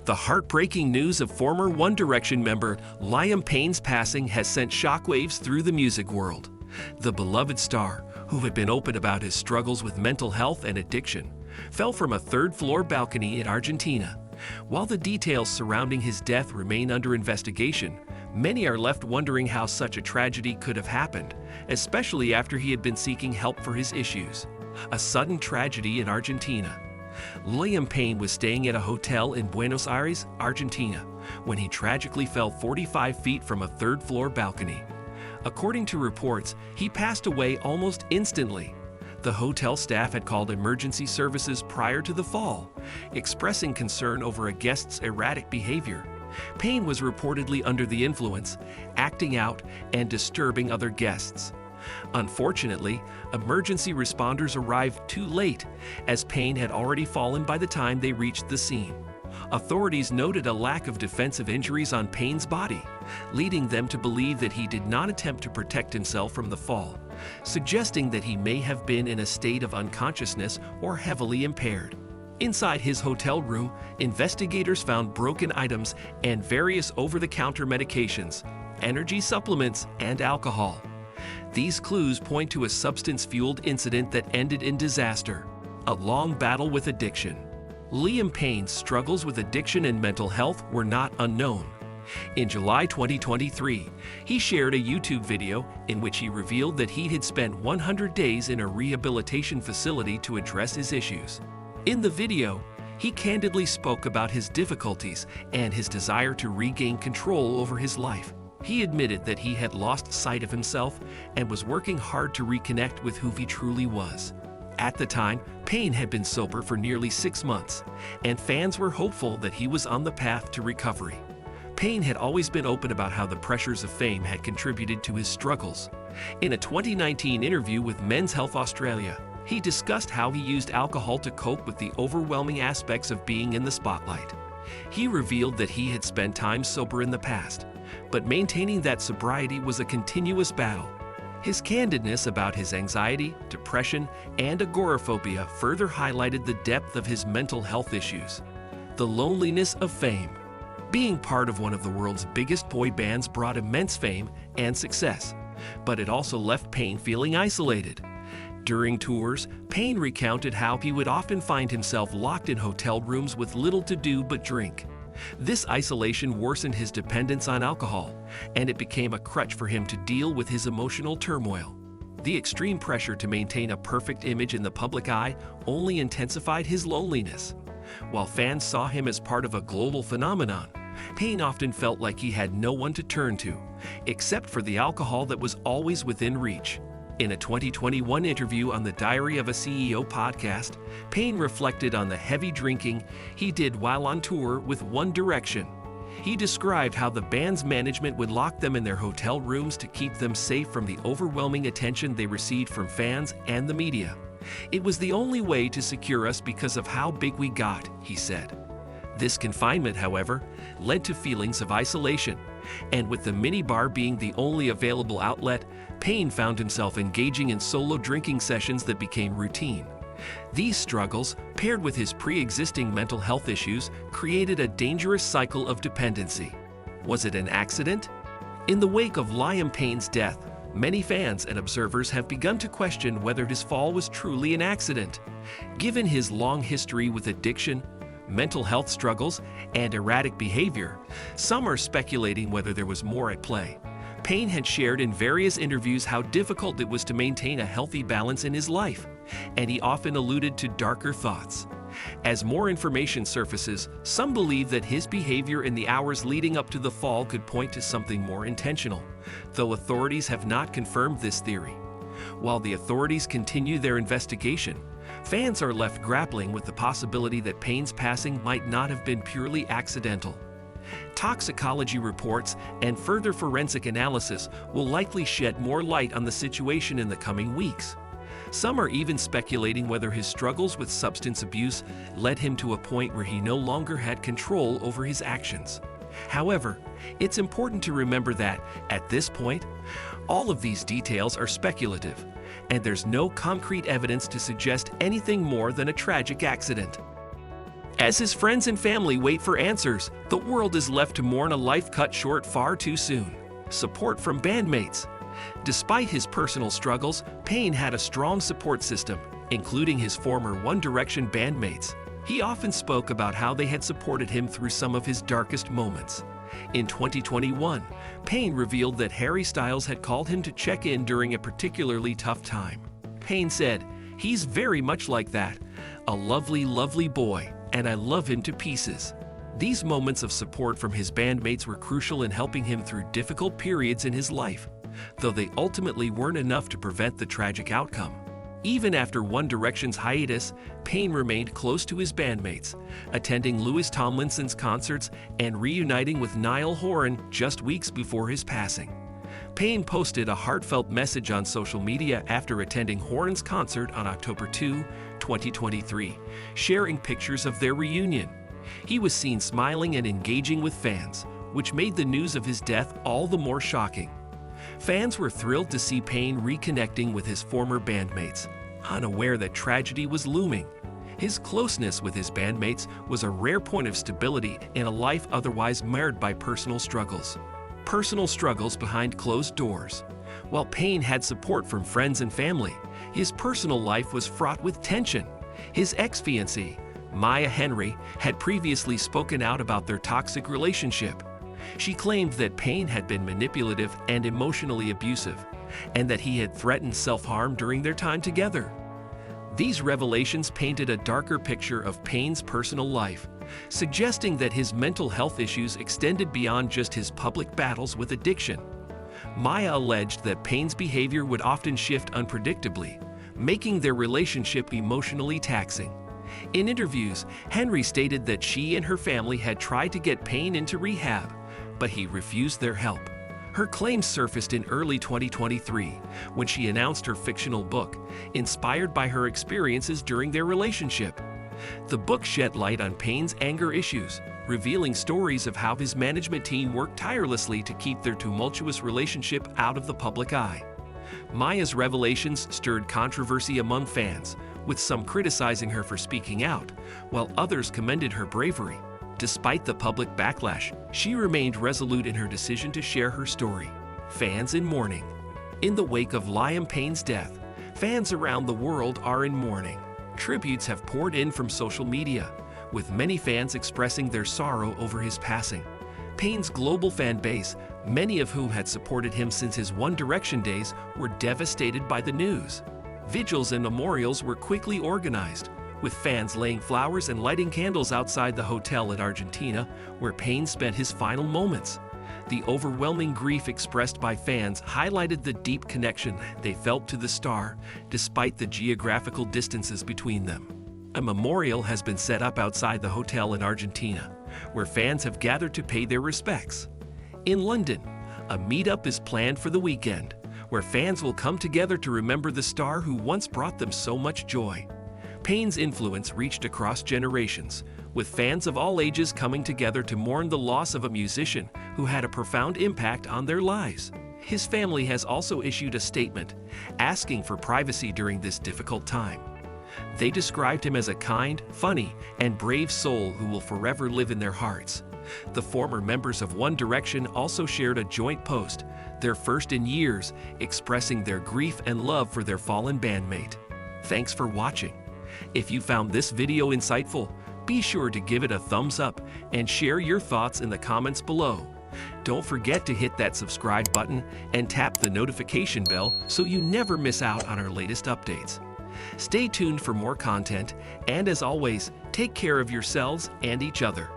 The heartbreaking news of former One Direction member Liam Payne's passing has sent shockwaves through the music world. The beloved star, who had been open about his struggles with mental health and addiction, fell from a third-floor balcony in Argentina. While the details surrounding his death remain under investigation, many are left wondering how such a tragedy could have happened, especially after he had been seeking help for his issues. A sudden tragedy in Argentina. Liam Payne was staying at a hotel in Buenos Aires, Argentina, when he tragically fell 45 feet from a third-floor balcony. According to reports, he passed away almost instantly. The hotel staff had called emergency services prior to the fall, expressing concern over a guest's erratic behavior. Payne was reportedly under the influence, acting out and disturbing other guests. Unfortunately, emergency responders arrived too late, as Payne had already fallen by the time they reached the scene. Authorities noted a lack of defensive injuries on Payne's body, leading them to believe that he did not attempt to protect himself from the fall, suggesting that he may have been in a state of unconsciousness or heavily impaired. Inside his hotel room, investigators found broken items and various over-the-counter medications, energy supplements, and alcohol. These clues point to a substance-fueled incident that ended in disaster, a long battle with addiction. Liam Payne's struggles with addiction and mental health were not unknown. In July 2023, he shared a YouTube video in which he revealed that he had spent 100 days in a rehabilitation facility to address his issues. In the video, he candidly spoke about his difficulties and his desire to regain control over his life. He admitted that he had lost sight of himself and was working hard to reconnect with who he truly was. At the time, Payne had been sober for nearly 6 months, and fans were hopeful that he was on the path to recovery. Payne had always been open about how the pressures of fame had contributed to his struggles. In a 2019 interview with Men's Health Australia, he discussed how he used alcohol to cope with the overwhelming aspects of being in the spotlight. He revealed that he had spent time sober in the past, but maintaining that sobriety was a continuous battle. His candidness about his anxiety, depression, and agoraphobia further highlighted the depth of his mental health issues. The loneliness of fame. Being part of one of the world's biggest boy bands brought immense fame and success, but it also left Payne feeling isolated. During tours, Payne recounted how he would often find himself locked in hotel rooms with little to do but drink. This isolation worsened his dependence on alcohol, and it became a crutch for him to deal with his emotional turmoil. The extreme pressure to maintain a perfect image in the public eye only intensified his loneliness. While fans saw him as part of a global phenomenon, Payne often felt like he had no one to turn to, except for the alcohol that was always within reach. In a 2021 interview on the Diary of a CEO podcast, Payne reflected on the heavy drinking he did while on tour with One Direction. He described how the band's management would lock them in their hotel rooms to keep them safe from the overwhelming attention they received from fans and the media. "It was the only way to secure us because of how big we got," he said. This confinement, however, led to feelings of isolation, and with the minibar being the only available outlet, Payne found himself engaging in solo drinking sessions that became routine. These struggles, paired with his pre-existing mental health issues, created a dangerous cycle of dependency. Was it an accident? In the wake of Liam Payne's death, many fans and observers have begun to question whether his fall was truly an accident. Given his long history with addiction, mental health struggles, and erratic behavior, some are speculating whether there was more at play. Payne had shared in various interviews how difficult it was to maintain a healthy balance in his life, and he often alluded to darker thoughts. As more information surfaces, some believe that his behavior in the hours leading up to the fall could point to something more intentional, though authorities have not confirmed this theory. While the authorities continue their investigation, fans are left grappling with the possibility that Payne's passing might not have been purely accidental. Toxicology reports and further forensic analysis will likely shed more light on the situation in the coming weeks. Some are even speculating whether his struggles with substance abuse led him to a point where he no longer had control over his actions. However, it's important to remember that, at this point, all of these details are speculative, and there's no concrete evidence to suggest anything more than a tragic accident. As his friends and family wait for answers, the world is left to mourn a life cut short far too soon. Support from bandmates. Despite his personal struggles, Payne had a strong support system, including his former One Direction bandmates. He often spoke about how they had supported him through some of his darkest moments. In 2021, Payne revealed that Harry Styles had called him to check in during a particularly tough time. Payne said, "He's very much like that. A lovely, lovely boy, and I love him to pieces." These moments of support from his bandmates were crucial in helping him through difficult periods in his life, though they ultimately weren't enough to prevent the tragic outcome. Even after One Direction's hiatus, Payne remained close to his bandmates, attending Louis Tomlinson's concerts and reuniting with Niall Horan just weeks before his passing. Payne posted a heartfelt message on social media after attending Horan's concert on October 2, 2023, sharing pictures of their reunion. He was seen smiling and engaging with fans, which made the news of his death all the more shocking. Fans were thrilled to see Payne reconnecting with his former bandmates, unaware that tragedy was looming. His closeness with his bandmates was a rare point of stability in a life otherwise marred by personal struggles. Personal struggles behind closed doors. While Payne had support from friends and family, his personal life was fraught with tension. His ex-fiancée, Maya Henry, had previously spoken out about their toxic relationship. She claimed that Payne had been manipulative and emotionally abusive, and that he had threatened self-harm during their time together. These revelations painted a darker picture of Payne's personal life, suggesting that his mental health issues extended beyond just his public battles with addiction. Maya alleged that Payne's behavior would often shift unpredictably, making their relationship emotionally taxing. In interviews, Henry stated that she and her family had tried to get Payne into rehab, but he refused their help. Her claims surfaced in early 2023 when she announced her fictional book, inspired by her experiences during their relationship. The book shed light on Payne's anger issues, revealing stories of how his management team worked tirelessly to keep their tumultuous relationship out of the public eye. Maya's revelations stirred controversy among fans, with some criticizing her for speaking out, while others commended her bravery. Despite the public backlash, she remained resolute in her decision to share her story. Fans in mourning. In the wake of Liam Payne's death, fans around the world are in mourning. Tributes have poured in from social media, with many fans expressing their sorrow over his passing. Payne's global fan base, many of whom had supported him since his One Direction days, were devastated by the news. Vigils and memorials were quickly organized, with fans laying flowers and lighting candles outside the hotel in Argentina, where Payne spent his final moments. The overwhelming grief expressed by fans highlighted the deep connection they felt to the star, despite the geographical distances between them. A memorial has been set up outside the hotel in Argentina, where fans have gathered to pay their respects. In London, a meetup is planned for the weekend, where fans will come together to remember the star who once brought them so much joy. Payne's influence reached across generations, with fans of all ages coming together to mourn the loss of a musician who had a profound impact on their lives. His family has also issued a statement, asking for privacy during this difficult time. They described him as a kind, funny, and brave soul who will forever live in their hearts. The former members of One Direction also shared a joint post, their first in years, expressing their grief and love for their fallen bandmate. Thanks for watching. If you found this video insightful, be sure to give it a thumbs up and share your thoughts in the comments below. Don't forget to hit that subscribe button and tap the notification bell so you never miss out on our latest updates. Stay tuned for more content, and as always, take care of yourselves and each other.